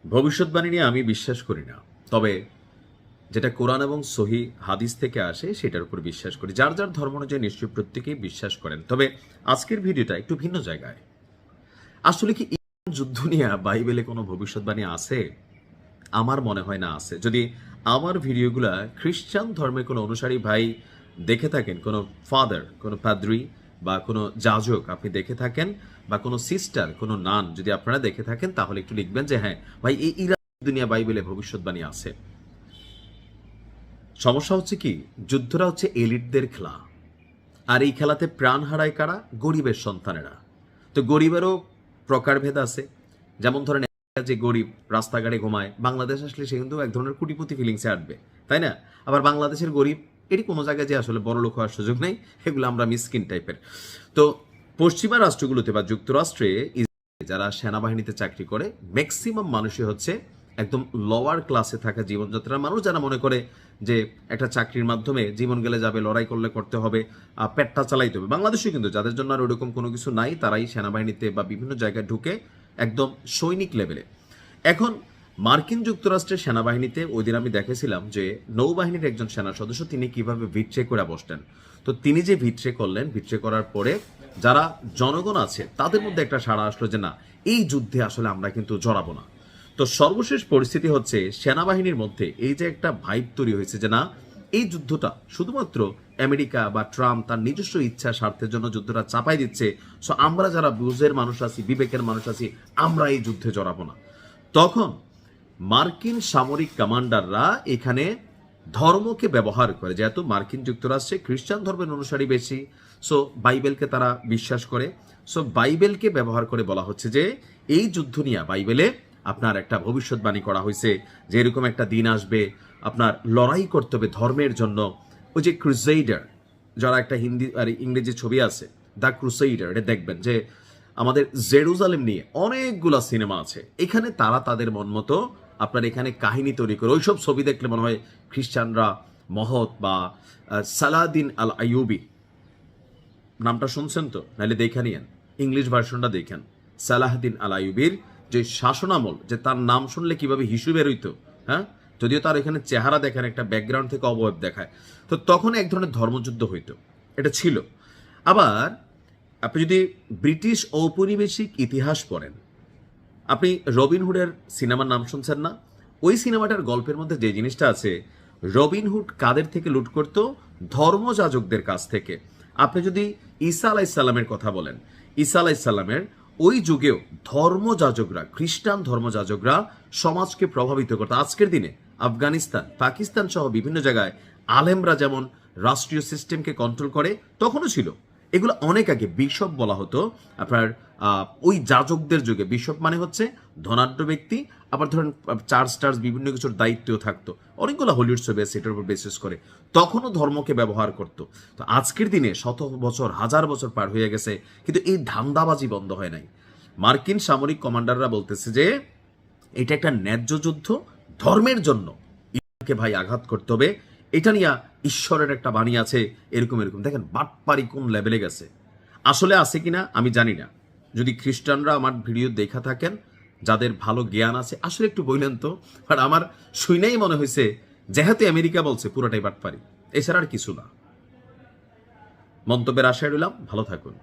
ভবিষ্যৎবাণী নিয়ে আমি বিশ্বাস করি না, তবে যেটা কোরআন এবং সহি হাদিস থেকে আসে সেটার উপর বিশ্বাস করি। যার যার ধর্ম অনুযায়ী নিশ্চয়ই প্রত্যেকেই বিশ্বাস করেন। তবে আজকের ভিডিওটা একটু ভিন্ন জায়গায়। আসলে কি ইরান যুদ্ধ নিয়ে বাইবেলে কোনো ভবিষ্যৎবাণী আছে? আমার মনে হয় না আছে। যদি আমার ভিডিওগুলা খ্রিস্টান ধর্মের কোনো অনুসারী ভাই দেখে থাকেন, কোনো ফাদার, কোনো পাদ্রি বা কোনো যাজক আপনি দেখে থাকেন, বা কোনো সিস্টার, কোনো নান যদি আপনারা দেখে থাকেন, তাহলে একটু লিখবেন যে হ্যাঁ ভাই, এই ইরান দুনিয়া বাইবেলে ভবিষ্যৎবাণী আছে। সমস্যা হচ্ছে কি, যুদ্ধটা হচ্ছে এলিটদের খেলা, আর এই খেলাতে প্রাণ হারায় কারা? গরিবের সন্তানেরা। তো গরিবেরও প্রকারভেদ আছে। যেমন ধরেন, যে গরিব রাস্তাঘাটে ঘুমায়, বাংলাদেশ আসলে সে কিন্তু এক ধরনের কোটিপতি ফিলিংসে আসবে, তাই না? আবার বাংলাদেশের গরিব, এটি কোনো জায়গায় যে আসলে বড় লোক হওয়ার সুযোগ নেই, এগুলো আমরা মিসকিন টাইপের। তো পশ্চিমা রাষ্ট্রগুলোতে বা যুক্তরাষ্ট্রে যারা সেনাবাহিনীতে চাকরি করে, ম্যাক্সিমাম মানুষই হচ্ছে একদম লোয়ার ক্লাসে থাকা জীবনযাত্রার মানুষ, যারা মনে করে যে একটা চাকরির মাধ্যমে জীবন গেলে যাবে, লড়াই করলে করতে হবে, পেটটা চালাইতে হবে। বাংলাদেশে কিন্তু যাদের জন্য আর ওরকম কোনো কিছু নাই, তারাই সেনাবাহিনীতে বা বিভিন্ন জায়গায় ঢুকে একদম সৈনিক লেভেলে। এখন মার্কিন যুক্তরাষ্ট্রের সেনাবাহিনীতে ওই দিন আমি দেখেছিলাম যে নৌবাহিনীর একজন সেনা সদস্য তিনি কিভাবে ভিট্রে করে বসতেন। তো তিনি যে ভিট্রে করলেন, ভিট্রে করার পরে যারা জনগণ আছে তাদের মধ্যে একটা সাড়া আসলো যে না, এই যুদ্ধে আসলে আমরা কিন্তু জড়াবো না। তো সর্বশেষ পরিস্থিতি হচ্ছে সেনাবাহিনীর মধ্যে এই যে একটা ভাইব তৈরি হয়েছে যে না, এই যুদ্ধটা শুধুমাত্র আমেরিকা বা ট্রাম্প তার নিজস্ব ইচ্ছা স্বার্থের জন্য যুদ্ধটা চাপাই দিচ্ছে। সো আমরা যারা বুঝের মানুষ আছি, বিবেকের মানুষ আছি, আমরা এই যুদ্ধে জড়াবো না। তখন মার্কিন সামরিক কমান্ডাররা এখানে ধর্মকে ব্যবহার করে, যেহেতু মার্কিন যুক্তরাষ্ট্রে খ্রিস্টান ধর্মের অনুসারী বেশি, সো বাইবেলকে তারা বিশ্বাস করে। সো বাইবেলকে ব্যবহার করে বলা হচ্ছে যে এই যুদ্ধ নিয়ে বাইবেলে আপনার একটা ভবিষ্যৎবাণী করা হয়েছে যে এরকম একটা দিন আসবে, আপনার লড়াই করতে হবে ধর্মের জন্য। ওই যে ক্রুসেইডার, যারা একটা হিন্দি আর ইংরেজি ছবি আছে, দ্য ক্রুসেইডার, এটা দেখবেন যে আমাদের জেরুজালেম নিয়ে অনেকগুলা সিনেমা আছে। এখানে তারা তাদের মন মতো আপনার এখানে কাহিনী তৈরি করে, ওইসব ছবি দেখলে মনে হয় খ্রিস্টানরা মহৎ, বা সালাদিন আল আইয়ুবি, নামটা শুনছেন তো? নাহলে দেখে নিয়েন, ইংলিশ ভার্সনটা দেখেন। সালাহদ্দিন আল আইয়ুবির যে শাসনামল, যে তার নাম শুনলে কিভাবে হিসু বেরোইতো, হ্যাঁ, যদিও তার এখানে চেহারা দেখেন একটা ব্যাকগ্রাউন্ড থেকে অবয়ব দেখায়। তো তখন এক ধরনের ধর্মযুদ্ধ হইতো, এটা ছিল। আবার আপনি যদি ব্রিটিশ ঔপনিবেশিক ইতিহাস পড়েন, আপনি রবিনহুডের সিনেমার নাম শুনছেন না? ওই সিনেমাটার গল্পের মধ্যে যে জিনিসটা আছে, রবিনহুড কাদের থেকে লুট করত? ধর্মযাজকদের কাছ থেকে। আপনি যদি ঈসা আলাইসাল্লামের কথা বলেন, ঈসা আলাইসাল্লামের ওই যুগেও ধর্মযাজকরা, খ্রিস্টান ধর্মযাজকরা সমাজকে প্রভাবিত করত। আজকের দিনে আফগানিস্তান, পাকিস্তান সহ বিভিন্ন জায়গায় আলেমরা যেমন রাষ্ট্রীয় সিস্টেমকে কন্ট্রোল করে, তখনও ছিল। এগুলো অনেক আগে বিশপ বলা হতো আপনার ওই যাজকদের যুগে। বিশপ মানে হচ্ছে ধনাঢ্য ব্যক্তি, আবার ধরেন চার্চ টার্চ বিভিন্ন কিছুর দায়িত্বও থাকতো। অনেকগুলো হলিউড ছবি আছে এটার উপর বেসিস করে। তখনও ধর্মকে ব্যবহার করতো। তো আজকের দিনে শত বছর, হাজার বছর পার হয়ে গেছে, কিন্তু এই ধান্দাবাজি বন্ধ হয় নাই। মার্কিন সামরিক কমান্ডাররা বলতেছে যে এটা একটা ন্যায্য যুদ্ধ, ধর্মের জন্য ইরানকে ভাই আঘাত করতে হবে, এটা নিয়ে ঈশ্বরের একটা বাণী আছে, এরকম এরকম। দেখেন বাটপারি কোন লেভেলে গেছে। আসলে আছে কিনা আমি জানি না। যদি খ্রিস্টানরা আমার ভিডিও দেখা থাকেন, যাদের ভালো জ্ঞান আছে, আসলে একটু বললেন তো। বাট আমার শুনেই মনে হয়েছে যেহেতু আমেরিকা বলছে, পুরোটাই বাটপারি, এছাড়া আর কিছু না। মন্তব্যের আশায় রইলাম, ভালো থাকুন।